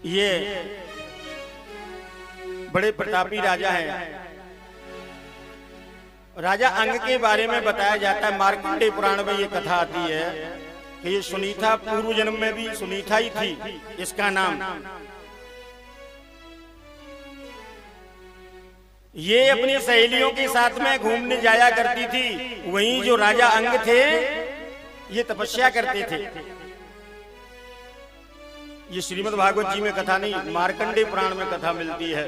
ये बड़े प्रतापी राजा हैं। राजा अंग के बारे में बताया जाता है, मार्कंडेय पुराण में ये कथा आती है कि ये सुनीता पूर्व जन्म में भी सुनीता ही थी इसका नाम। ये अपनी सहेलियों के साथ में घूमने जाया करती थी। वहीं जो राजा अंग थे ये तपस्या करते थे। ये श्रीमद् भागवत जी में कथा नहीं, मार्कंडेय पुराण में कथा मिलती है।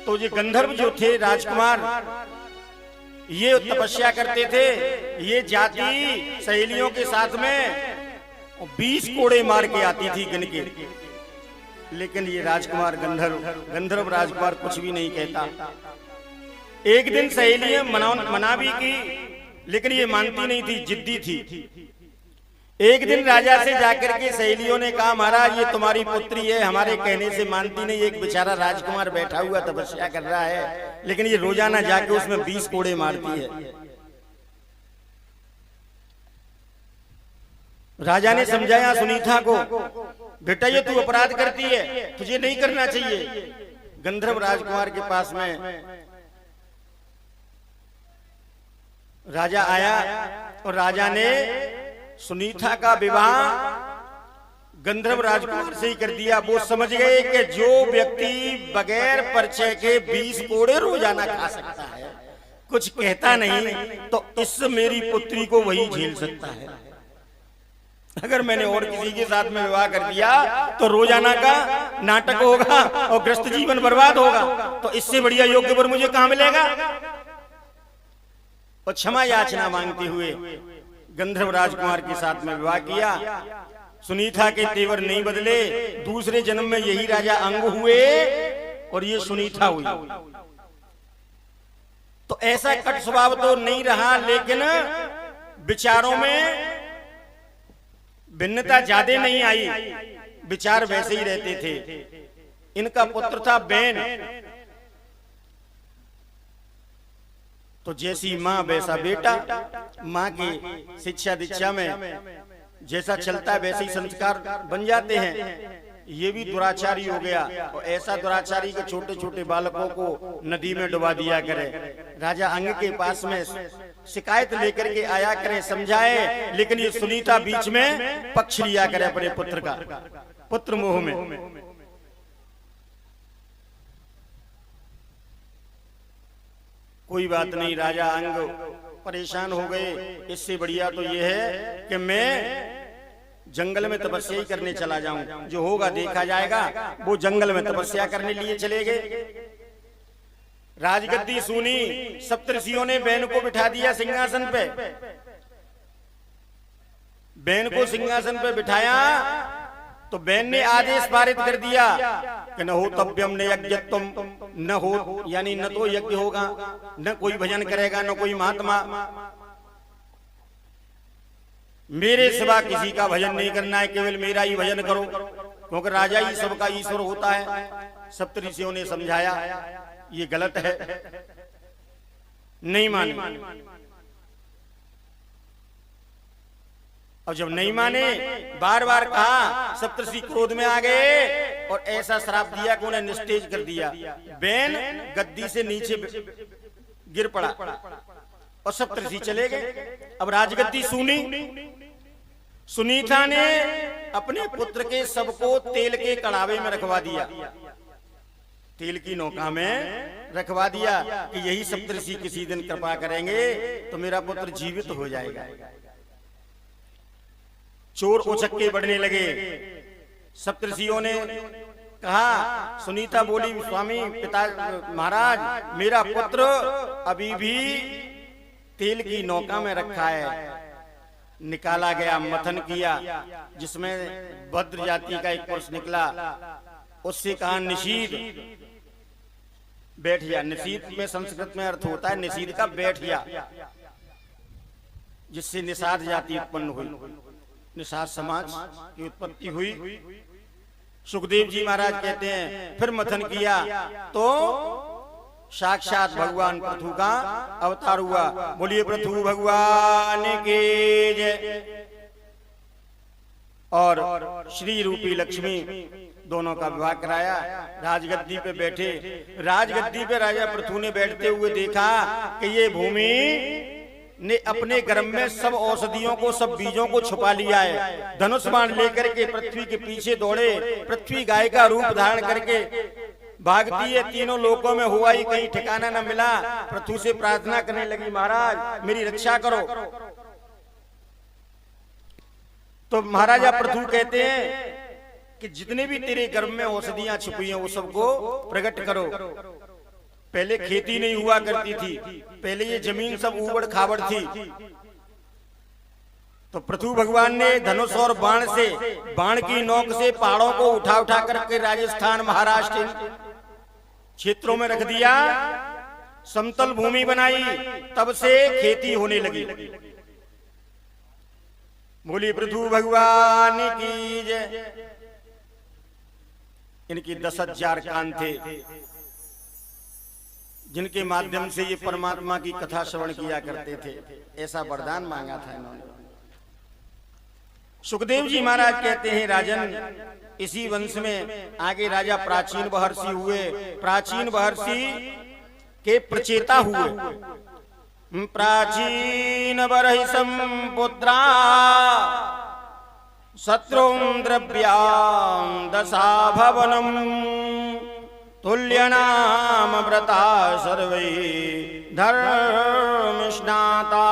तो ये गंधर्व जो थे राजकुमार, ये तपस्या करते थे। ये जाति सहेलियों के साथ में 20 कोड़े मार के आती थी गिन के। लेकिन ये राजकुमार गंधर्व राजकुमार कुछ भी नहीं कहता। एक दिन सहेलियां मना भी की, लेकिन ये मानती नहीं थी, जिद्दी थी। एक दिन राजा से जाकर के सहेलियों ने कहा, महाराज ये तुम्हारी पुत्री है, हमारे कहने से मानती नहीं। एक बेचारा राजकुमार बैठा हुआ तपस्या कर रहा है, लेकिन ये रोजाना जाके उसमें 20 कोड़े मारती है। राजा ने समझाया सुनीता को, बेटा ये तू अपराध करती है, तुझे नहीं करना चाहिए। गंधर्व राजकुमार के पास में राजा आया और राजा ने सुनीता का विवाह गंधर्व राजकुमार से ही कर दिया। वो समझ गए कि जो व्यक्ति बगैर परिचय के 20 कोड़े रोजाना खा सकता है, कुछ कहता नहीं, तो इस मेरी पुत्री को वही झेल सकता है। अगर मैंने और किसी के साथ में विवाह कर दिया तो रोजाना का नाटक होगा और ग्रस्त जीवन बर्बाद होगा। तो इससे बढ़िया योग्य वर मुझे कहां मिलेगा। और क्षमा याचना मांगते हुए गंधर्व राजकुमार के साथ में विवाह किया। सुनीता के तेवर नहीं बदले, दूसरे जन्म में यही राजा अंग हुए और ये सुनीता हुई। तो ऐसा कट स्वभाव तो नहीं रहा, लेकिन विचारों में भिन्नता ज्यादा नहीं आई, विचार वैसे ही रहते थे। इनका पुत्र था बेन। तो जैसी माँ वैसा बेटा, माँ की शिक्षा दीक्षा में जैसा चलता है वैसे ही संस्कार बन जाते हैं। ये भी दुराचारी हो गया और ऐसा दुराचारी के छोटे छोटे बालकों को नदी में डुबा दिया करे। राजा अंग के पास में शिकायत लेकर के आया करे, समझाए, लेकिन ये सुनीता बीच में पक्ष लिया करे अपने पुत्र का, पुत्र मोह में। कोई बात नहीं, राजा अंग परेशान हो गए। इससे बढ़िया तो यह है कि मैं जंगल में तपस्या ही करने चला जाऊं, जो होगा देखा जाएगा। वो जंगल में तपस्या करने लिए चले गए। राजगद्दी सुनी, सप्तऋषियों ने बेन को बिठा दिया सिंहासन पे। बेन को सिंहासन पे बिठाया तो बेन ने आदेश पारित कर दिया कि न हो तव्यम न यज्ञत्वम, न हो यानी न तो यज्ञ होगा, न कोई भजन करेगा, न कोई महात्मा। मेरे सिवा किसी का भजन नहीं करना है, केवल मेरा ही भजन करो, क्योंकि राजा ही सबका ईश्वर होता है। सप्तऋषियों ने समझाया ये गलत है, नहीं माने। और जब नहीं माने, बार बार कहा, सप्तऋषि क्रोध में आ गए और ऐसा श्राप दिया कि उन्हें निस्तेज कर दिया। बेन गद्दी से नीचे गिर पड़ा और सप्तऋषि चले गए। अब राजगद्दी सुनी। सुनीता ने अपने पुत्र के सबको तेल के कड़ावे में रखवा दिया, तेल की नौका में रखवा दिया कि यही सप्तऋषि किसी दिन कृपा करेंगे तो मेरा पुत्र जीवित हो जाएगा। चोर उचक्के बढ़ने लगे। सप्तऋषियों ने कहा, सुनीता बोली, स्वामी पिता महाराज, मेरा पुत्र अभी भी तेल की नौका में रखा है। निकाला गया, मथन किया, जिसमें भद्र जाति का एक पुरुष निकला। उससे कहा, निषीद बैठ जा। निषीद में संस्कृत में अर्थ होता है निषीद का बैठ जा, जिससे निषाद जाति उत्पन्न हुई, निषाद समाज की उत्पत्ति हुई। सुखदेव जी महाराज कहते हैं, फिर मथन किया तो साक्षात भगवान पृथु का अवतार हुआ। बोलिए पृथु भगवान के जय। और श्री रूपी लक्ष्मी दोनों का विवाह कराया। राजगद्दी पे बैठे, राजगद्दी पे राजा पृथु ने बैठते हुए देखा कि ये भूमि ने अपने गर्भ में सब औषधियों को, सब बीजों को छुपा लिया है। धनुष बाण लेकर के पृथ्वी के पीछे दौड़े। पृथ्वी गाय का रूप धारण करके भागती है, तीनों लोकों में हुआ ही कहीं ठिकाना न मिला। पृथ्वी से प्रार्थना करने लगी, महाराज मेरी रक्षा करो। तो महाराजा पृथु कहते हैं कि जितने भी तेरे गर्भ में औषधियां छुपी हैं वो सबको प्रकट करो। पहले खेती नहीं हुआ करती थी, पहले ये जमीन सब ऊबड़ खाबड़ थी। तो पृथु भगवान ने धनुष और बाण से, बाण की नोक से पहाड़ों को उठा उठा करके राजस्थान, महाराष्ट्र क्षेत्रों में रख दिया, समतल भूमि बनाई। तब से खेती होने लगी। बोली पृथु भगवान की जय। इनकी 10,000 कान थे जिनके माध्यम से ये परमात्मा की कथा श्रवण किया करते थे। ऐसा वरदान मांगा था इन्होंने। सुखदेव जी महाराज कहते हैं, राजन इसी वंश में आगे राजा प्राचीन महर्षि हुए। प्राचीन महर्षि के प्रचेता हुए। प्राचीन बरहि संपुत्रा शत्रुं द्रव्यां दशा भवनम तुल्य नाम व्रता सर्वै धर्म स्नाता।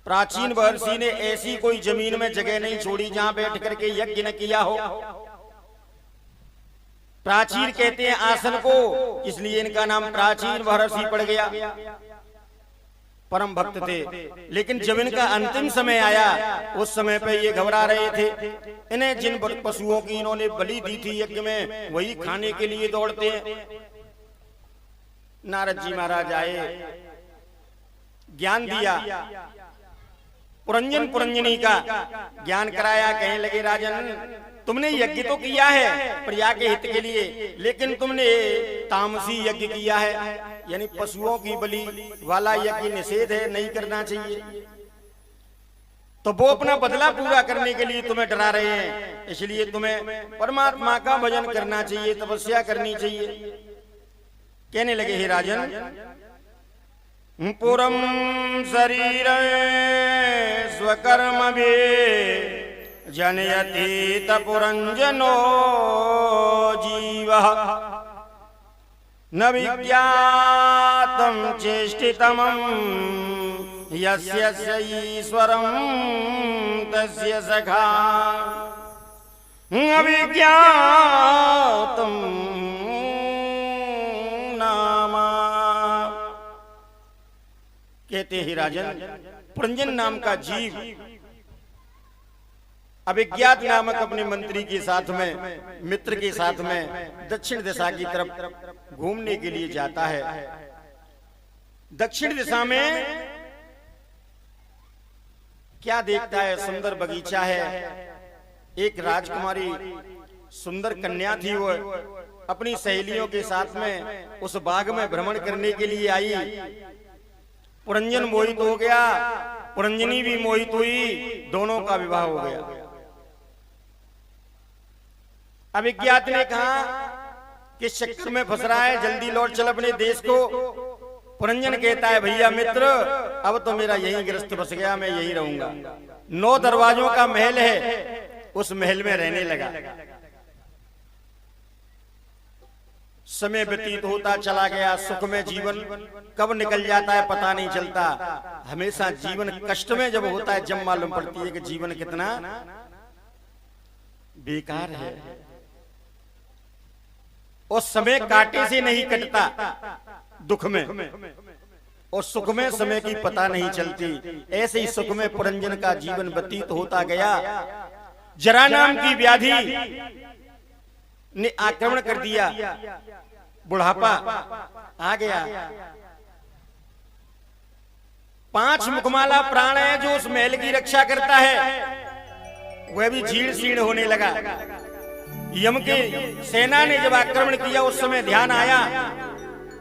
प्राचीन महर्षि ने ऐसी कोई जमीन में जगह नहीं छोड़ी जहां बैठ करके यज्ञ न किया हो। प्राचीन कहते हैं आसन को, इसलिए इनका नाम प्राचीन महर्षि पड़ गया। परम भक्त थे, लेकिन जब इनका अंतिम समय आया उस समय पे ये घबरा रहे थे। इन्हें जिन पशुओं की इन्होंने बलि दी थी यज्ञ में, वही खाने के लिए दौड़ते हैं। नारद जी महाराज आए, ज्ञान दिया, पुरंजन पुरंजनी का ज्ञान कराया। कहने लगे, राजन तुमने यज्ञ तो किया है प्रजा के हित के लिए, लेकिन तुमने तामसी यज्ञ किया है, यानी पशुओं की बलि वाला यज्ञ निषेध है, नहीं करना चाहिए। तो वो अपना बदला पूरा करने के लिए तुम्हें डरा रहे हैं, इसलिए तुम्हें परमात्मा का भजन करना चाहिए, तपस्या करनी चाहिए। कहने लगे, हे राजन पुरम शरीर स्वकर्म भी जनयति पुरंजनो जीवः न विज्ञातं चेष्टितमं यस्य ईश्वरं तस्य सखा अविज्ञातं नाम। कहते ही राजन, पुरंजन नाम का जीव अभिज्ञात नामक अपने मंत्री के साथ में, मित्र के साथ में दक्षिण दिशा की तरफ घूमने के लिए जाता है। दक्षिण दिशा में क्या देखता है? सुंदर बगीचा है। एक राजकुमारी सुंदर कन्या थी, वो अपनी सहेलियों के साथ में उस बाग में भ्रमण करने के लिए आई। पुरंजन मोहित हो गया, पुरंजनी भी मोहित हुई, दोनों का विवाह हो गया। अभिज्ञात ने कहा कि चक्कर में फंस रहा है, जल्दी लौट चल अपने देश को। पुरंजन कहता है, भैया मित्र अब तो मेरा यही ग्रस्त बस गया, मैं यही रहूंगा। 9 दरवाजों का महल है, उस महल में रहने लगा। समय व्यतीत होता चला गया, सुख में जीवन कब निकल जाता है पता नहीं चलता। हमेशा जीवन कष्ट में जब होता है जब मालूम पड़ती है कि जीवन कितना बेकार है। और समय कांटे से नहीं कटता, दुख में और सुख में समय की पता नहीं चलती। ऐसे ही सुख में पुरंजन का जीवन व्यतीत होता गया। जरा नाम की व्याधि ने आक्रमण कर दिया, बुढ़ापा आ गया। 5 मुखमाला प्राण है जो उस महल की रक्षा करता है, वह भी जीर्ण शीर्ण होने लगा। यम के सेना ने जब आक्रमण किया उस समय ध्यान आया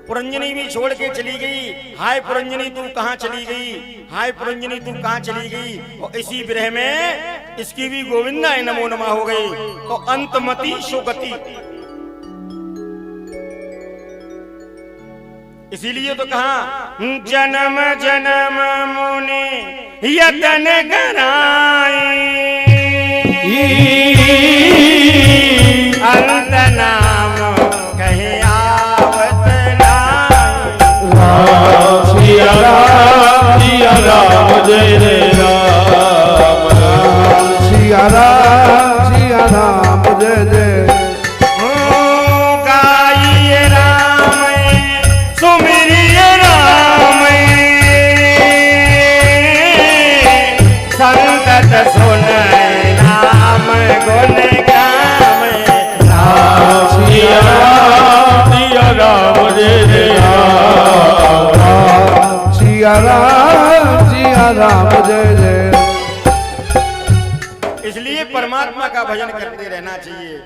पुरंजनी भी छोड़ के चली गई। हाय पुरंजनी तू कहाँ चली गई, हाय पुरंजनी तू कहाँ चली गई। और इसी विरह में इसकी भी गोविंदाय नमो नमः हो गई। तो अंतमति सुगति, इसीलिए तो कहा जन्म जन्म मुनि यतन कराई, अंत नाम कहे आवत नाई। सिया राम जय जय राम, सिया राम जय जय। सुन नाम गुण गाम, सिया राम जय जय राम, सिया राम जय जय। इसलिए परमात्मा का भजन करते रहना चाहिए।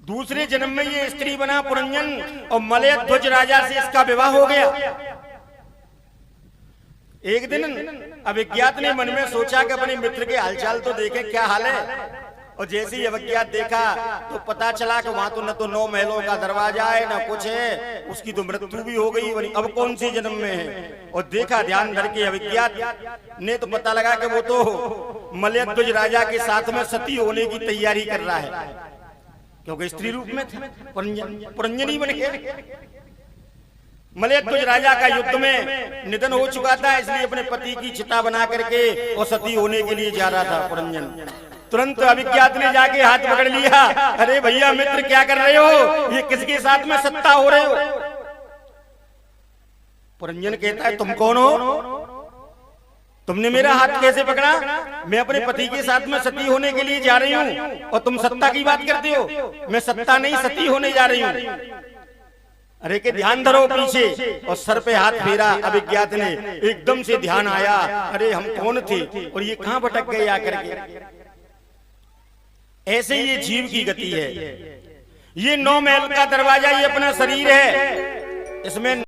दूसरे जन्म में ये स्त्री बना पुरंजन, और मलय ध्वज राजा से इसका विवाह हो गया। एक दिन अभिज्ञात ने मन में सोचा कि अपने मित्र के हालचाल तो देखे क्या हाल है। और जैसे ही अभिज्ञात देखा तो पता चला कि वहां तो न तो 9 महलों का दरवाजा है न कुछ है, उसकी तो मृत्यु भी हो गई। अब कौन से जन्म में है। और देखा ध्यान धर के अभिज्ञात ने तो पता लगा कि वो तो मलय ध्वज राजा के साथ में सती होने की तैयारी कर रहा है, क्योंकि स्त्री रूप में था, पुरंजनी बन गया। मलय ध्वज राजा का युद्ध में निधन हो चुका था, इसलिए अपने पति की चिता बना करके और सती होने के लिए जा रहा था पुरंजन। तुरंत अभिज्ञात ने जाके हाथ पकड़ लिया। अरे भैया मित्र क्या कर रहे हो, ये किसके साथ में सत्ता हो रहे हो। पुरंजन कहता है तुम कौन हो, तुमने मेरा हाथ कैसे पकड़ा। मैं अपने पति के साथ में सती होने के लिए जा रही हूँ और तुम सत्ता की बात करते हो। मैं सत्ता नहीं सती होने जा रही हूँ। अरे के ध्यान धरो पीछे, और सर पे हाथ फेरा अभिज्ञात ने। एकदम से ध्यान आया, अरे हम कौन थे और ये कहां भटक गए आकर के। ऐसे ये जीव की गति है। ये 9 महल का दरवाजा ये अपना शरीर है, इसमें